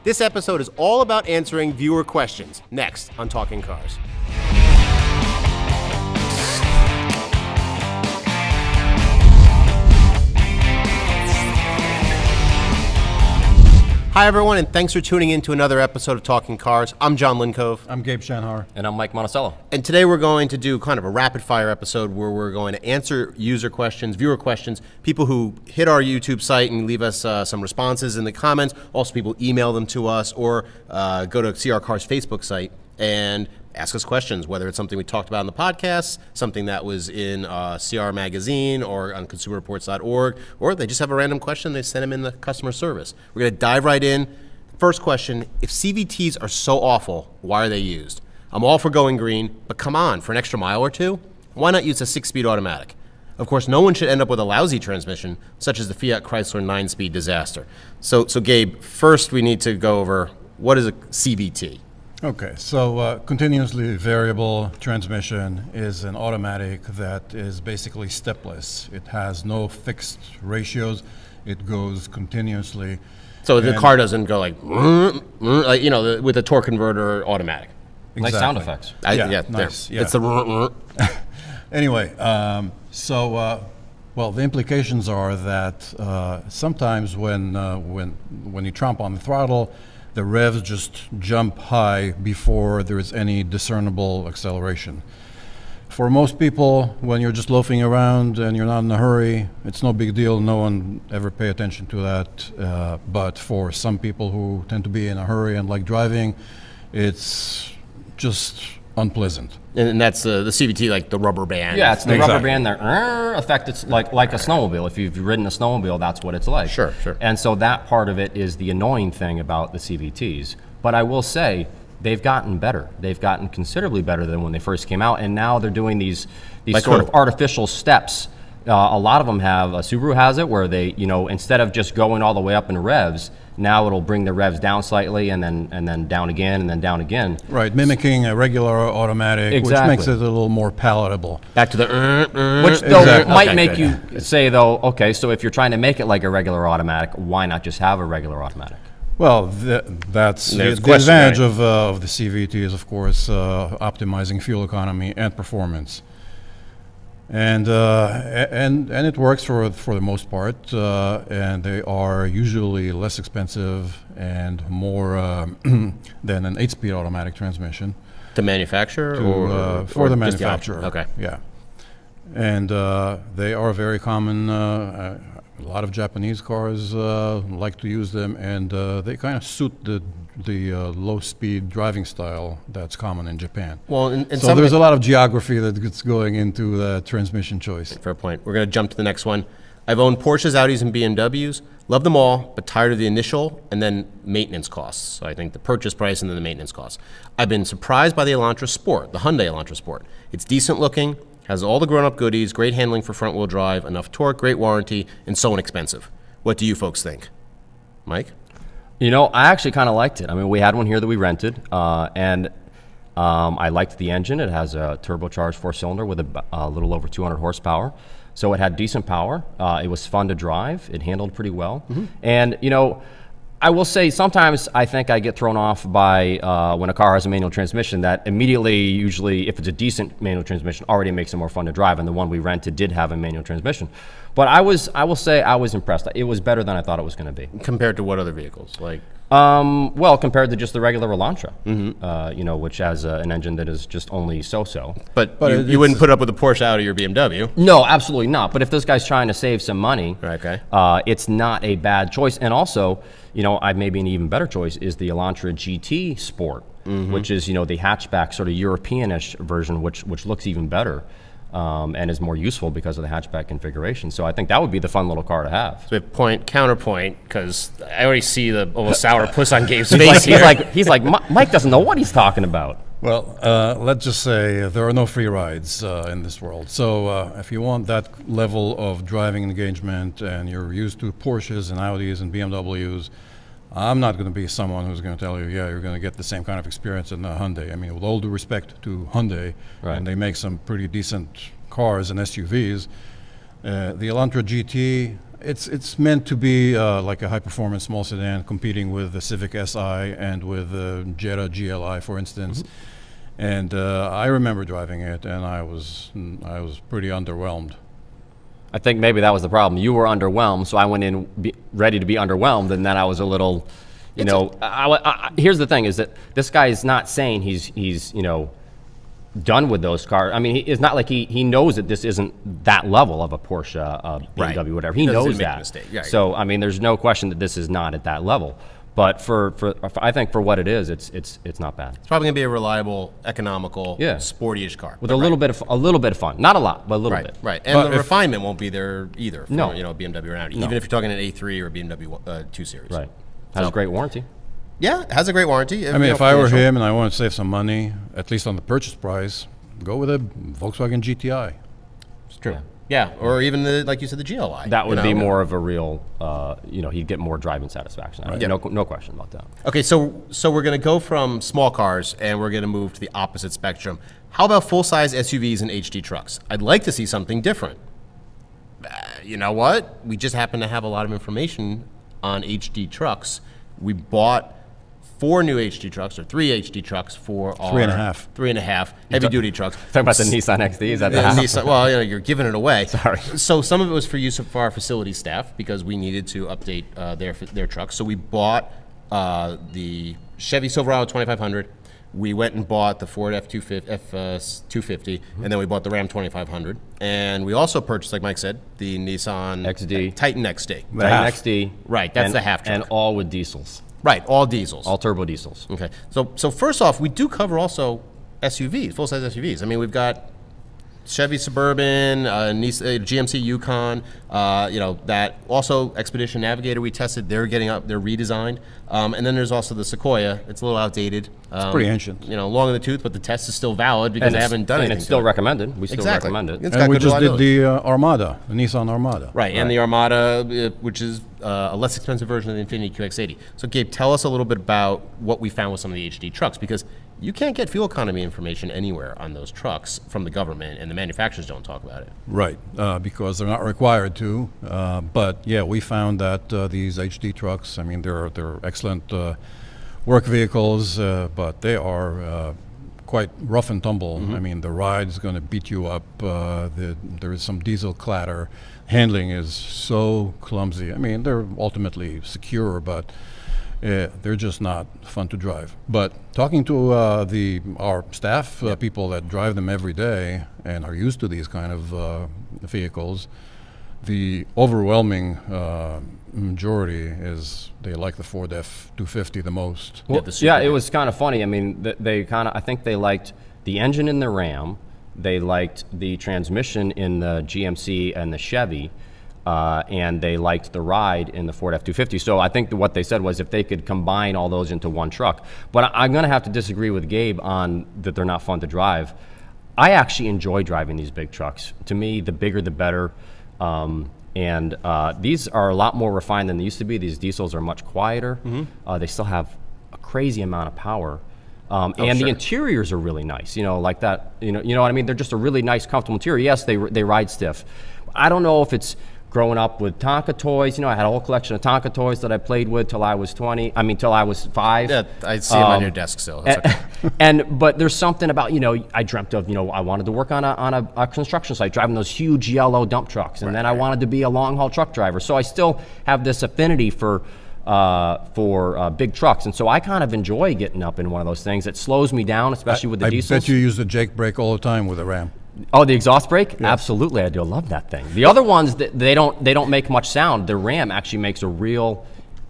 This episode is all about answering viewer questions. Next on Talking Cars. Hi, everyone, and thanks for tuning in to another episode of Talking Cars. I'm John Lincove. I'm Gabe Shanhar. And I'm Mike Monticello. And today we're going to do kind of a rapid-fire episode where we're going to answer user questions, viewer questions, people who hit our YouTube site and leave us some responses in the comments. Also, people email them to us or go to CR Cars Facebook site and ask us questions, whether it's something we talked about in the podcast, something that was in CR Magazine or on consumerreports.org, or they just have a random question, they send them in the customer service. We're going to dive right in. First question, if CVTs are so awful, why are they used? I'm all for going green, but come on, for an extra mile or two, why not use a 6-speed automatic? Of course, no one should end up with a lousy transmission, such as the Fiat Chrysler 9-speed disaster. So Gabe, first we need to go over, what is a CVT? Okay, so continuously variable transmission is an automatic that is basically stepless. It has no fixed ratios. It goes continuously. So the car doesn't go like with a torque converter automatic. Exactly. Nice sound effects. Nice. Yeah. It's the Anyway, well, the implications are that sometimes when you tromp on the throttle, the revs just jump high before there is any discernible acceleration. For most people, when you're just loafing around and you're not in a hurry, it's no big deal. No one ever pay attention to that. But for some people who tend to be in a hurry and like driving, it's just unpleasant. And that's the CVT, like the rubber band. Yeah, it's the Exactly. rubber band there. Effect, it's like a snowmobile. If you've ridden a snowmobile, that's what it's like. Sure. And so that part of it is the annoying thing about the CVTs. But I will say, they've gotten better. They've gotten considerably better than when they first came out, and now they're doing these Like sort who? of artificial steps. A lot of them have, Subaru has it, where they, instead of just going all the way up in revs, now it'll bring the revs down slightly and then down again and then down again. Right, mimicking a regular automatic, Exactly. which makes it a little more palatable. Back to the Which though Exactly. might Okay, make good. you say though, okay, so if you're trying to make it like a regular automatic, why not just have a regular automatic? Well, that's the There's a question, advantage right? of the CVT is, of course, optimizing fuel economy and performance. And it works for the most part, and they are usually less expensive and more than an 8-speed automatic transmission. to manufacture For the just manufacturer. option? Okay. Yeah. And they are very common. A lot of Japanese cars like to use them, and they kind of suit the low-speed driving style that's common in Japan. Well, and So there's a lot of geography that's going into the transmission choice. Fair point. We're going to jump to the next one. I've owned Porsches, Audis, and BMWs. Love them all, but tired of the initial and then maintenance costs. So I think the purchase price and then the maintenance costs. I've been surprised by the Elantra Sport, the Hyundai Elantra Sport. It's decent looking, has all the grown-up goodies, great handling for front-wheel drive, enough torque, great warranty, and so inexpensive. What do you folks think? Mike? I actually kind of liked it. I mean, we had one here that we rented, and I liked the engine. It has a turbocharged 4-cylinder with a little over 200 horsepower. So it had decent power. It was fun to drive. It handled pretty well. Mm-hmm. And, I will say sometimes I think I get thrown off by when a car has a manual transmission that immediately, usually, if it's a decent manual transmission, already makes it more fun to drive. And the one we rented did have a manual transmission. But I will say I was impressed. It was better than I thought it was going to be. Compared to what other vehicles? Like, Well, compared to just the regular Elantra, Mm-hmm. which has an engine that is just only so-so. But you wouldn't put up with a Porsche Audi or BMW. No, absolutely not. But if this guy's trying to save some money, Okay. It's not a bad choice. And also, maybe an even better choice is the Elantra GT Sport, which is, the hatchback sort of Europeanish version, which looks even better. And is more useful because of the hatchback configuration. So I think that would be the fun little car to have. So counterpoint, because I already see the almost sour puss on Gabe's face here. He's like, Mike doesn't know what he's talking about. Well, let's just say there are no free rides in this world. So if you want that level of driving engagement and you're used to Porsches and Audis and BMWs, I'm not going to be someone who's going to tell you, yeah, you're going to get the same kind of experience in a Hyundai. I mean, with all due respect to Hyundai, Right. and they make some pretty decent cars and SUVs, the Elantra GT It's meant to be like a high-performance small sedan competing with the Civic Si and with the Jetta GLI, for instance. And I remember driving it, and I was pretty underwhelmed. I think maybe that was the problem. You were underwhelmed, so I went in ready to be underwhelmed, and then I was a little, here's the thing: is that this guy is not saying he's done with those cars. I mean, it's not like he knows that this isn't that level of a Porsche, BMW, whatever. He knows make a that. mistake. Yeah, so I mean, there's no question that this is not at that level. But for I think for what it is, it's not bad. It's probably going to be a reliable, economical, Yeah. sporty-ish car. With a little bit of fun, not a lot, but a little Right, bit. right. And But the refinement won't be there either for, No. BMW or Audi, even if you're talking an A3 or BMW 2 Series. Right. Has a great warranty. Yeah, it has a great warranty. I mean, if I were him and I want to save some money, at least on the purchase price, go with a Volkswagen GTI. It's true. Yeah, or even like you said, the GLI. That would be more of a real, he'd get more driving satisfaction. Right. Yeah. No question about that. Okay, so we're going to go from small cars and we're going to move to the opposite spectrum. How about full-size SUVs and HD trucks? I'd like to see something different. You know what? We just happen to have a lot of information on HD trucks. We bought 4 new HD trucks, or 3 HD trucks for our 3.5. 3.5 heavy-duty trucks. Talking about the Nissan XD, is that the Yeah, half? Nissan, well, you're giving it away. Sorry. So some of it was for use for our facility staff because we needed to update their trucks. So we bought the Chevy Silverado 2500. We went and bought the Ford F250, and then we bought the Ram 2500. And we also purchased, like Mike said, the Nissan XD. Titan XD. Titan XD. Right, that's the half truck. And all with diesels. Right, all diesels. All turbo diesels. Okay, so first off, we do cover also SUVs, full-size SUVs. I mean, we've got Chevy Suburban, GMC Yukon, that also Expedition Navigator we tested. They're redesigned, and then there's also the Sequoia. It's a little outdated. It's pretty ancient. Long in the tooth, but the test is still valid because they haven't done anything. And it's still to it. recommended. We still Exactly. recommend it. It's got And we good just did reliability. the Armada, the Nissan Armada. Right, and the Armada, which is a less expensive version of the Infiniti QX80. So, Gabe, tell us a little bit about what we found with some of the HD trucks, because you can't get fuel economy information anywhere on those trucks from the government, and the manufacturers don't talk about it. Right, because they're not required to. But yeah, we found that these HD trucks, I mean, they're excellent work vehicles, but they are quite rough and tumble. I mean, the ride's going to beat you up. There is some diesel clatter. Handling is so clumsy. I mean, they're ultimately secure, but they're just not fun to drive. But talking to our staff, people that drive them every day and are used to these kind of vehicles, the overwhelming majority is they like the Ford F-250 the most. Well, the Super yeah, it Duty. was kind of funny. I mean, I think they liked the engine in the Ram. They liked the transmission in the GMC and the Chevy. And they liked the ride in the Ford F-250. So I think what they said was if they could combine all those into one truck. But I'm going to have to disagree with Gabe on that they're not fun to drive. I actually enjoy driving these big trucks. To me, the bigger the better. And these are a lot more refined than they used to be. These diesels are much quieter. They still have a crazy amount of power. And the sure. interiors are really nice, like that. You know what I mean? They're just a really nice, comfortable interior. Yes, they ride stiff. I don't know if it's growing up with Tonka toys. I had a whole collection of Tonka toys that I played with till I was 5. Yeah, I see them on your desk still. That's okay. But there's something about, I dreamt of, I wanted to work on a construction site, driving those huge yellow dump trucks. And then I wanted to be a long haul truck driver. So I still have this affinity for big trucks. And so I kind of enjoy getting up in one of those things. It slows me down, especially with the diesels. I bet you use the Jake brake all the time with a Ram. Oh, the exhaust brake? Absolutely, I do. I love that thing. The other ones, they don't make much sound. The Ram actually makes a real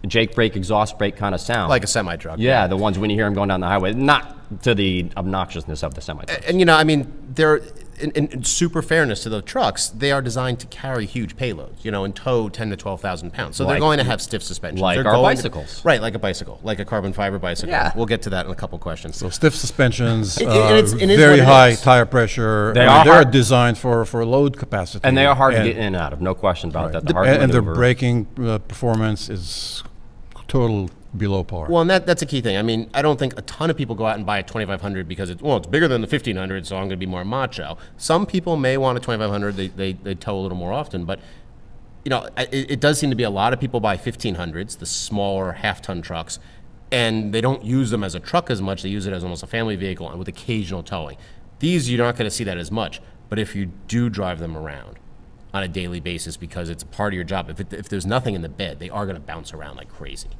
Jake brake, exhaust brake kind of sound. Like a semi-truck. Yeah, the ones when you hear them going down the highway. Not to the obnoxiousness of the semi-trucks. And I mean, they're in super fairness to the trucks, they are designed to carry huge payloads, and tow 10 to 12,000 pounds. So they're going to have stiff suspension. Like our bicycles. Right, like a bicycle, like a carbon fiber bicycle. Yeah. We'll get to that in a couple questions. So stiff suspensions, It is what very it high is. tire pressure. They I mean, are they're hard- designed for load capacity. And they are hard to get in and out of, no question about that. They're hard to And their maneuver. braking performance is total below par. Well, and that's a key thing. I mean, I don't think a ton of people go out and buy a 2500 because it's bigger than the 1500, so I'm going to be more macho. Some people may want a 2500. They tow a little more often, but it does seem to be a lot of people buy 1500s, the smaller half-ton trucks, and they don't use them as a truck as much. They use it as almost a family vehicle and with occasional towing. These, you're not going to see that as much. But if you do drive them around on a daily basis because it's a part of your job, if there's nothing in the bed, they are going to bounce around like crazy.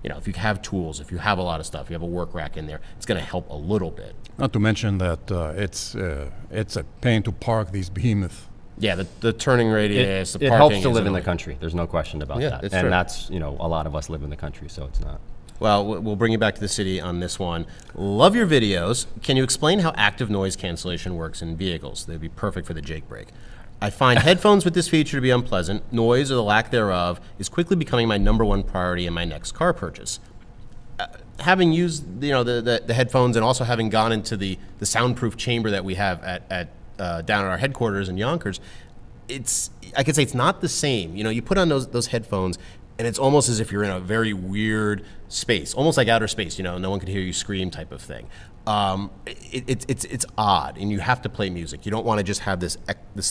If you have tools, if you have a lot of stuff, you have a work rack in there, it's going to help a little bit. Not to mention that it's a pain to park these behemoths. Yeah, the turning radius, the It parking. helps to is live in the annoying. country. There's no question about Yeah, that. it's And true. that's, a lot of us live in the country, so it's not. Well, we'll bring you back to the city on this one. Love your videos. Can you explain how active noise cancellation works in vehicles? They'd be perfect for the Jake break. I find headphones with this feature to be unpleasant. Noise, or the lack thereof, is quickly becoming my @1 priority in my next car purchase. Having used the headphones and also having gone into the soundproof chamber that we have down at our headquarters in Yonkers, I could say it's not the same. You put on those headphones, and it's almost as if you're in a very weird space, almost like outer space. No one could hear you scream, type of thing. It's odd, and you have to play music. You don't want to just have this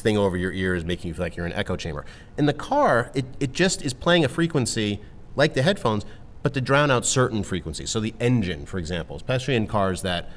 thing over your ears making you feel like you're in an echo chamber. In the car, it just is playing a frequency like the headphones, but to drown out certain frequencies. So the engine, for example, especially in cars that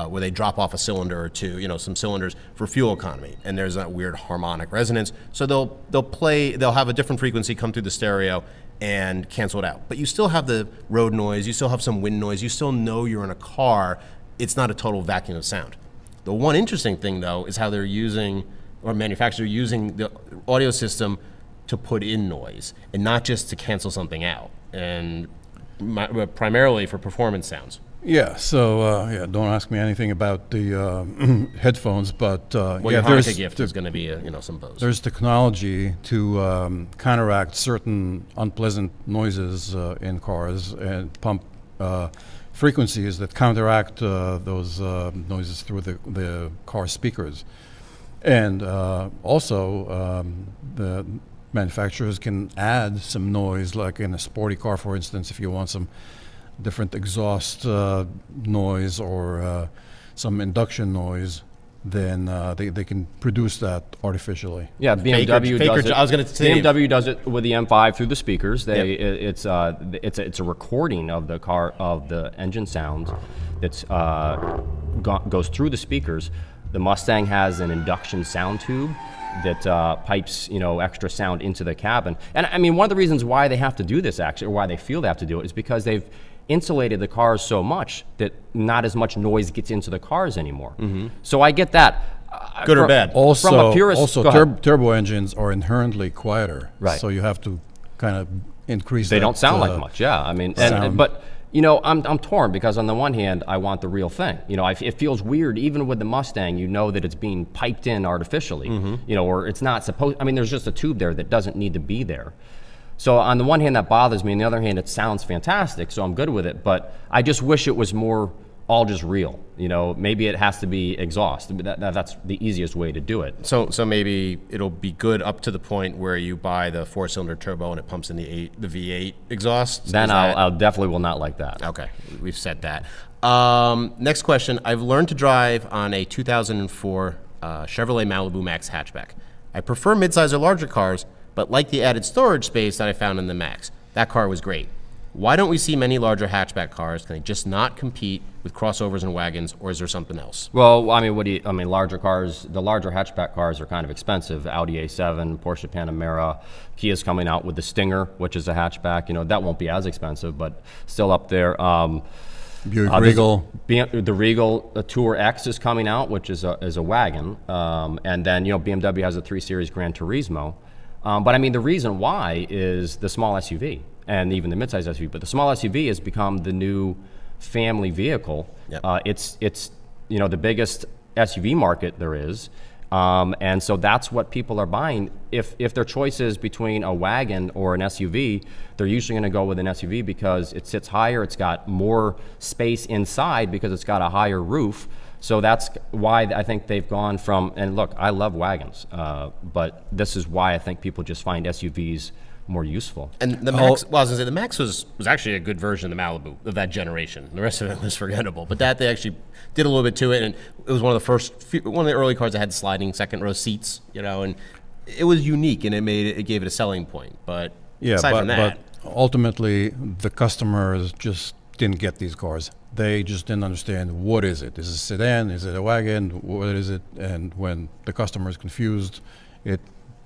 where they drop off a cylinder or two, some cylinders for fuel economy, and there's that weird harmonic resonance. So they'll have a different frequency come through the stereo and cancel it out. But you still have the road noise, you still have some wind noise, you still know you're in a car. It's not a total vacuum of sound. The one interesting thing, though, is how they're using, or manufacturers are using the audio system to put in noise and not just to cancel something out, and primarily for performance sounds. Yeah, so don't ask me anything about the headphones, but Well, your Hanukkah gift is going to be some Bose. there's technology to counteract certain unpleasant noises in cars and pump frequencies that counteract those noises through the car speakers. And also, the manufacturers can add some noise, like in a sporty car, for instance, if you want some different exhaust noise or some induction noise, then they can produce that artificially. Yeah, BMW does it. I was going to say BMW does it with the M5 through the speakers. Yep. It's a recording of the car, of the engine sounds that's goes through the speakers. The Mustang has an induction sound tube that pipes extra sound into the cabin. And I mean, one of the reasons why they have to do this, actually, or why they feel they have to do it, is because they've insulated the cars so much that not as much noise gets into the cars anymore. Mm-hmm. So I get that. Good or bad? From a purist, go ahead. Turbo engines are inherently quieter, Right. So you have to kind of increase. They that, don't sound like much. Yeah, I mean, but I'm torn, because on the one hand, I want the real thing. It feels weird, even with the Mustang. That it's being piped in artificially. Mm-hmm. Or it's not supposed. I mean, there's just a tube there that doesn't need to be there. So on the one hand, that bothers me. On the other hand, it sounds fantastic, so I'm good with it. But I just wish it was more all just real. Maybe it has to be exhaust. That's the easiest way to do it. So maybe it'll be good up to the point where you buy the 4-cylinder turbo and it pumps in the V8 exhaust. Then I'll definitely will not like that. Okay, we've said that. Next question. I've learned to drive on a 2004 Chevrolet Malibu MAXX hatchback. I prefer midsize or larger cars, but like the added storage space that I found in the MAXX. That car was great. Why don't we see many larger hatchback cars? Can they just not compete with crossovers and wagons, or is there something else? Well, I mean, larger cars, the larger hatchback cars are kind of expensive. Audi A7, Porsche Panamera, Kia's coming out with the Stinger, which is a hatchback. That won't be as expensive, but still up there. Buick Regal. The Regal Tour X is coming out, which is a wagon. And then, BMW has a 3 Series Gran Turismo. But I mean, the reason why is the small SUV and even the midsize SUV. But the small SUV has become the new family vehicle. Yep. It's the biggest SUV market there is. And so that's what people are buying. If their choice is between a wagon or an SUV, they're usually going to go with an SUV because it sits higher, it's got more space inside because it's got a higher roof. So that's why I think they've gone from, and look, I love wagons, but this is why I think people just find SUVs more useful. And the MAXX, well, I was going to say, the MAXX was actually a good version of the Malibu of that generation. The rest of it was forgettable. But that, they actually did a little bit to it, and it was one of the early cars that had sliding second row seats, and it was unique and it gave it a selling point. But Yeah, aside from that, but ultimately, the customers just didn't get these cars. They just didn't understand what is it. Is it a sedan? Is it a wagon? What is it? And when the customer is confused, it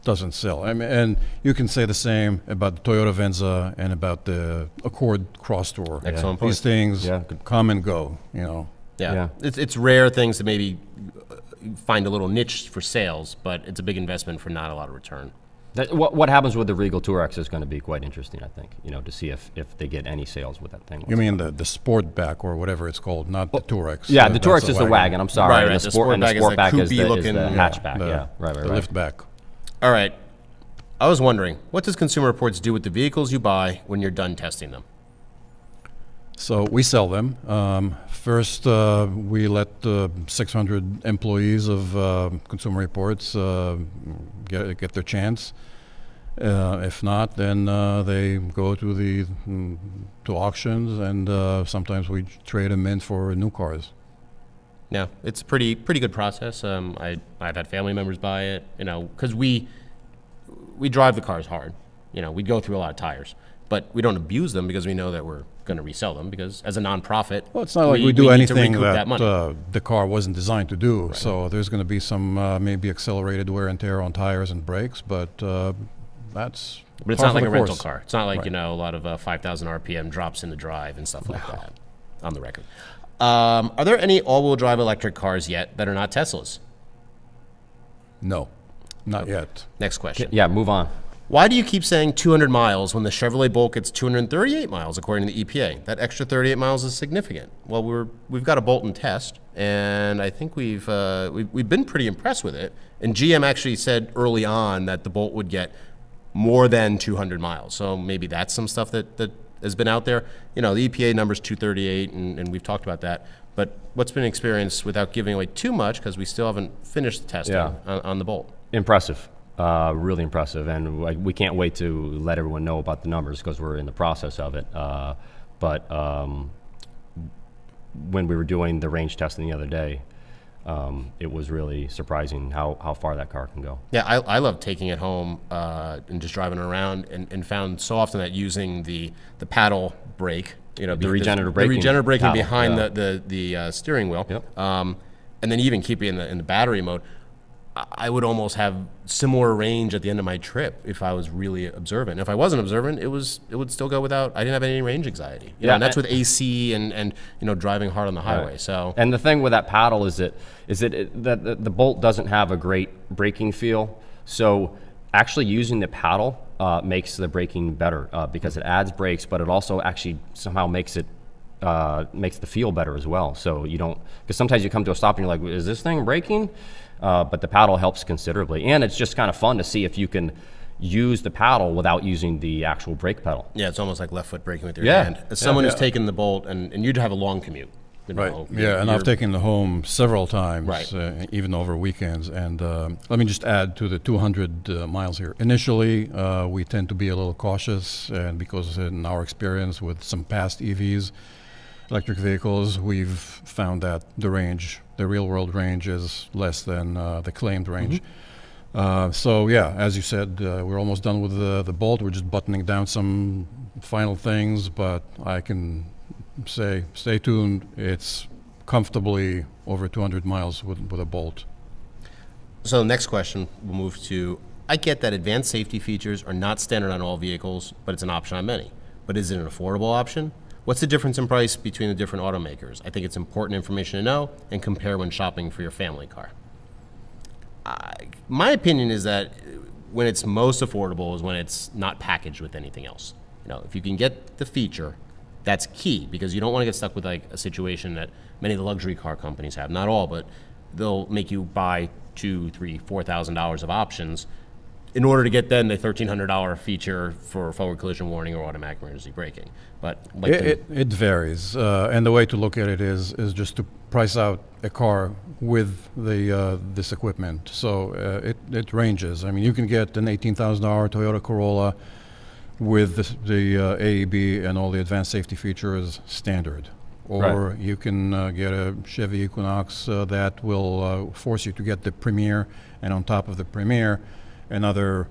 doesn't sell. I mean, and you can say the same about the Toyota Venza and about the Accord Crosstour. Excellent point. These things Yeah. come and go, you know. yeah, it's rare things to maybe find a little niche for sales, but it's a big investment for not a lot of return. What happens with the Regal Touareg is going to be quite interesting, I think, to see if they get any sales with that thing. You mean the Sportback or whatever it's called, not the Touareg. Yeah, the That's Touareg is the wagon. I'm sorry. Right, And right. the The Sportback is the Sportback is the coupé-looking- hatchback. the, Yeah, right. the liftback. All right. I was wondering, what does Consumer Reports do with the vehicles you buy when you're done testing them? So we sell them. First, we let 600 employees of Consumer Reports get their chance. If not, then they go to to auctions, and sometimes we trade them in for new cars. Yeah, it's a pretty good process. I've had family members buy it, because we drive the cars hard. We go through a lot of tires, but we don't abuse them because we know that we're going to resell them, because as a nonprofit, Well, it's not like we do need to anything recoup that money. the car wasn't designed to do. So there's going to be some maybe accelerated wear and tear on tires and brakes, but that's. But it's par not for like the a rental course. car. It's not like, Right. a lot of 5,000 RPM drops in the drive and stuff like that, on the record. Are there any all-wheel drive electric cars yet that are not Teslas? No, not yet. Next question. Yeah, move on. Why do you keep saying 200 miles when the Chevrolet Bolt gets 238 miles according to the EPA? That extra 38 miles is significant. Well, we've got a Bolt in test, and I think we've been pretty impressed with it. And GM actually said early on that the Bolt would get more than 200 miles. So maybe that's some stuff that has been out there. The EPA number's 238, and we've talked about that. But what's been experienced, without giving away too much, because we still haven't finished the testing on the Bolt? Impressive. Really impressive. And we can't wait to let everyone know about the numbers because we're in the process of it. But when we were doing the range testing the other day, it was really surprising how far that car can go. Yeah, I love taking it home and just driving it around, and found so often that using the paddle brake, the regenerative braking regenerative braking paddle, behind yeah. the steering wheel, Yep. and then even keeping it in the battery mode, I would almost have similar range at the end of my trip if I was really observant. And if I wasn't observant, it would still go without. I didn't have any range anxiety. And that's with AC and driving hard on the highway. Right. So And the thing with that paddle is that the Bolt doesn't have a great braking feel. So actually using the paddle makes the braking better because it adds brakes, but it also actually somehow makes the feel better as well. So you don't, because sometimes you come to a stop and you're like, is this thing braking? But the paddle helps considerably. And it's just kind of fun to see if you can use the paddle without using the actual brake pedal. yeah, it's almost like left foot braking with your Yeah. hand. As someone who's Yeah. taken the Bolt, and you'd have a long commute. Right. Yeah, and I've taken the home several times, Right. even over weekends. And let me just add to the 200 miles here. Initially, we tend to be a little cautious, and because in our experience with some past EVs, electric vehicles, we've found that the real world range is less than the claimed range. So yeah, as you said, we're almost done with the Bolt. We're just buttoning down some final things, but I can say, stay tuned. It's comfortably over 200 miles with a Bolt. So next question, we'll move to, I get that advanced safety features are not standard on all vehicles, but it's an option on many. But is it an affordable option? What's the difference in price between the different automakers? I think it's important information to know and compare when shopping for your family car. My opinion is that when it's most affordable is when it's not packaged with anything else. If you can get the feature, that's key, because you don't want to get stuck with like a situation that many of the luxury car companies have. Not all, but they'll make you buy $2,000, $3,000, $4,000 of options in order to get then the $1,300 feature for forward collision warning or automatic emergency braking. But like It varies, and the way to look at it is just to price out a car with this equipment. So it ranges. I mean, you can get an $18,000 Toyota Corolla with the AEB and all the advanced safety features standard. Or Right. you can get a Chevy Equinox that will force you to get the Premier, and on top of the Premier, another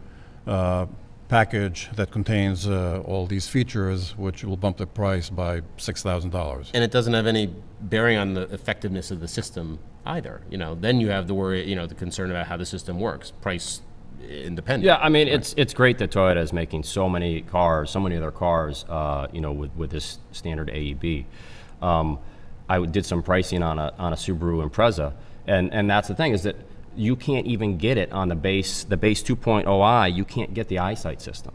package that contains all these features, which will bump the price by $6,000. And it doesn't have any bearing on the effectiveness of the system either. Then you have the worry, the concern about how the system works, price independent. Yeah, I mean, it's great that Toyota is making so many other cars, with this standard AEB. I did some pricing on a Subaru Impreza, and that's the thing, is that you can't even get it on the base 2.0i. You can't get the EyeSight system.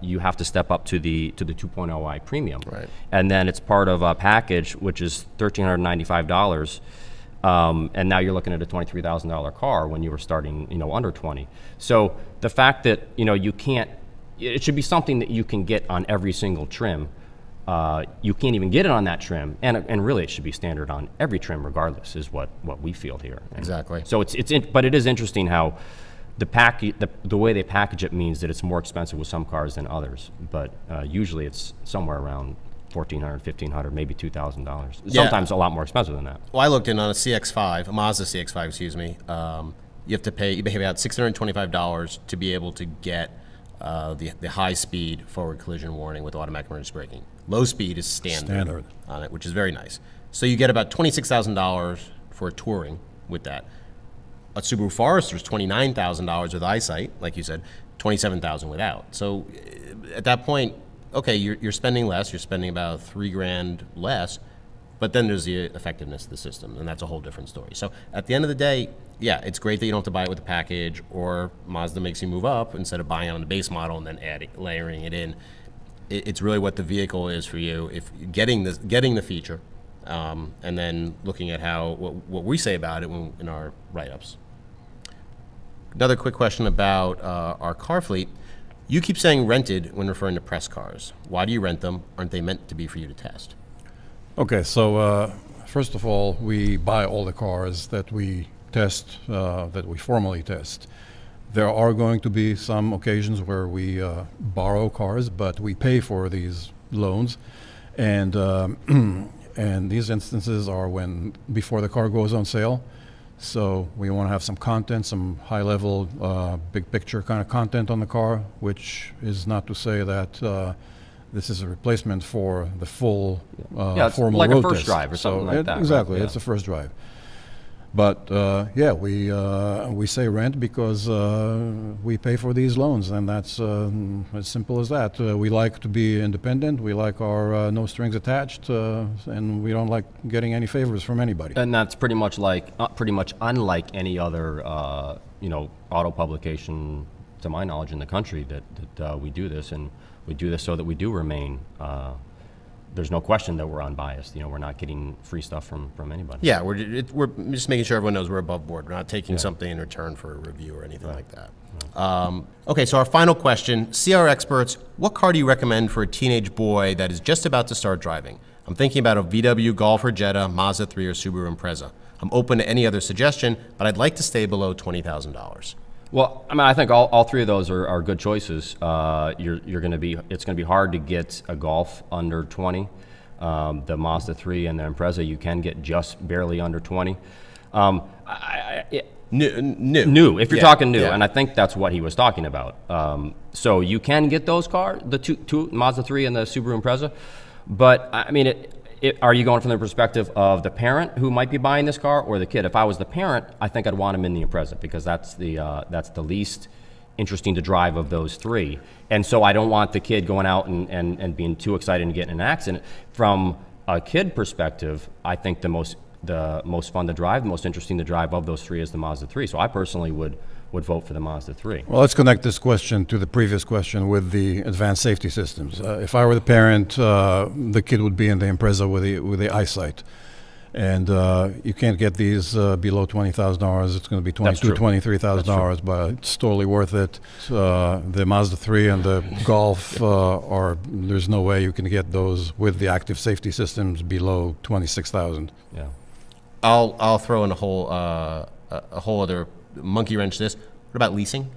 You have to step up to the 2.0i premium, right? And then it's part of a package which is $1,395. And now you're looking at a $23,000 car when you were starting, under 20. So the fact that, you can't, it should be something that you can get on every single trim. You can't even get it on that trim, and really it should be standard on every trim regardless, is what we feel here. And exactly. so but it is interesting how the way they package it means that it's more expensive with some cars than others. But usually it's somewhere around $1,400, $1,500, maybe $2,000. Sometimes a lot more expensive than that. Well, I looked in on a Mazda CX-5, excuse me. You pay about $625 to be able to get the high-speed forward collision warning with automatic emergency braking. Low speed is standard on it, which is very nice. So you get about $26,000 for touring with that. A Subaru Forester is $29,000 with EyeSight, like you said, $27,000 without. So at that point, okay, you're spending less. You're spending about $3,000 less, but then there's the effectiveness of the system, and that's a whole different story. So at the end of the day, yeah, it's great that you don't have to buy it with a package, or Mazda makes you move up instead of buying it on the base model and then layering it in. It's really what the vehicle is for you. If getting the feature, and then looking at what we say about it in our write-ups. Another quick question about our car fleet. You keep saying rented when referring to press cars. Why do you rent them? Aren't they meant to be for you to test? Okay, so first of all, we buy all the cars that we test, that we formally test. There are going to be some occasions where we borrow cars, but we pay for these loans, and and these instances are before the car goes on sale. So we want to have some content, some high-level, big picture kind of content on the car, which is not to say that this is a replacement for the full it's formal like road a first test. drive or something like that. Exactly, Right? Yeah. it's a first drive. But we say rent because we pay for these loans, and that's as simple as that. We like to be independent. We like our no strings attached, and we don't like getting any favors from anybody. And that's pretty much unlike any other auto publication, to my knowledge, in the country that we do this, and we do this so that we do remain. There's no question that we're unbiased. We're not getting free stuff from anybody. Yeah, we're just making sure everyone knows we're above board. We're not taking something in return for a review or anything like that. Okay, so our final question. CR experts, what car do you recommend for a teenage boy that is just about to start driving? I'm thinking about a VW Golf or Jetta, Mazda 3, or Subaru Impreza. I'm open to any other suggestion, but I'd like to stay below $20,000. Well, I mean, I think all three of those are good choices. It's going to be hard to get a Golf under 20. The Mazda 3 and the Impreza you can get just barely under 20. New. If you're talking new, and I think that's what he was talking about. So you can get those cars, the two Mazda 3 and the Subaru Impreza, but I mean, are you going from the perspective of the parent who might be buying this car or the kid? If I was the parent, I think I'd want him in the Impreza because that's the least interesting to drive of those three. And so I don't want the kid going out and being too excited and getting in an accident. From a kid perspective, I think the most fun to drive, the most interesting to drive of those three is the Mazda 3. So I personally would vote for the Mazda 3. Well, let's connect this question to the previous question with the advanced safety systems. If I were the parent, the kid would be in the Impreza with the EyeSight. And you can't get these below $20,000. It's going to be $22,000, $23,000, but it's totally worth it. The Mazda 3 and the Golf there's no way you can get those with the active safety systems below $26,000. Yeah. I'll throw in a whole other monkey wrench to this. What about leasing?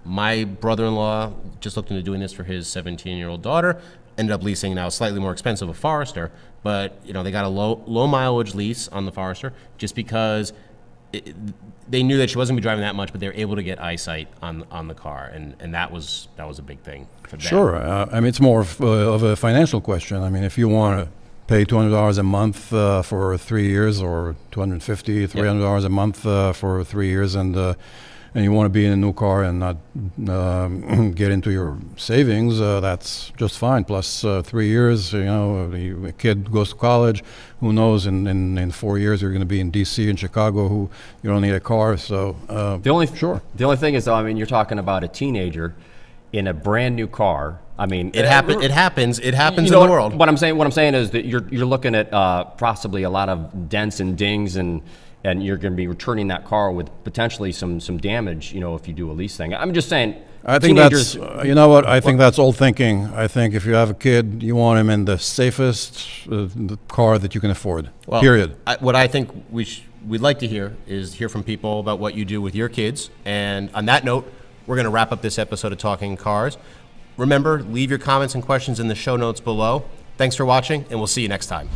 My brother-in-law just looked into doing this for his 17-year-old daughter. Ended up leasing now slightly more expensive a Forester, but they got a low mileage lease on the Forester just because they knew that she wasn't going to be driving that much, but they were able to get eyesight on the car, and that was a big thing for them. Sure. I mean, it's more of a financial question. I mean, if you want to pay $200 a month for 3 years, or $250, $300 a month for 3 years, and you want to be in a new car and not get into your savings, that's just fine. Plus, 3 years, a kid goes to college. Who knows? In 4 years, you're going to be in D.C. and Chicago. You don't need a car. So The only thing is, though, I mean, you're talking about a teenager in a brand new car. I mean, it happens in the world. What I'm saying is that you're looking at possibly a lot of dents and dings, and you're going to be returning that car with potentially some damage, if you do a lease thing. I'm just saying. I think that's, I think that's old thinking. I think if you have a kid, you want him in the safest car that you can afford, period. What I think we'd like to hear from people about what you do with your kids. And on that note, we're going to wrap up this episode of Talking Cars. Remember, leave your comments and questions in the show notes below. Thanks for watching, and we'll see you next time.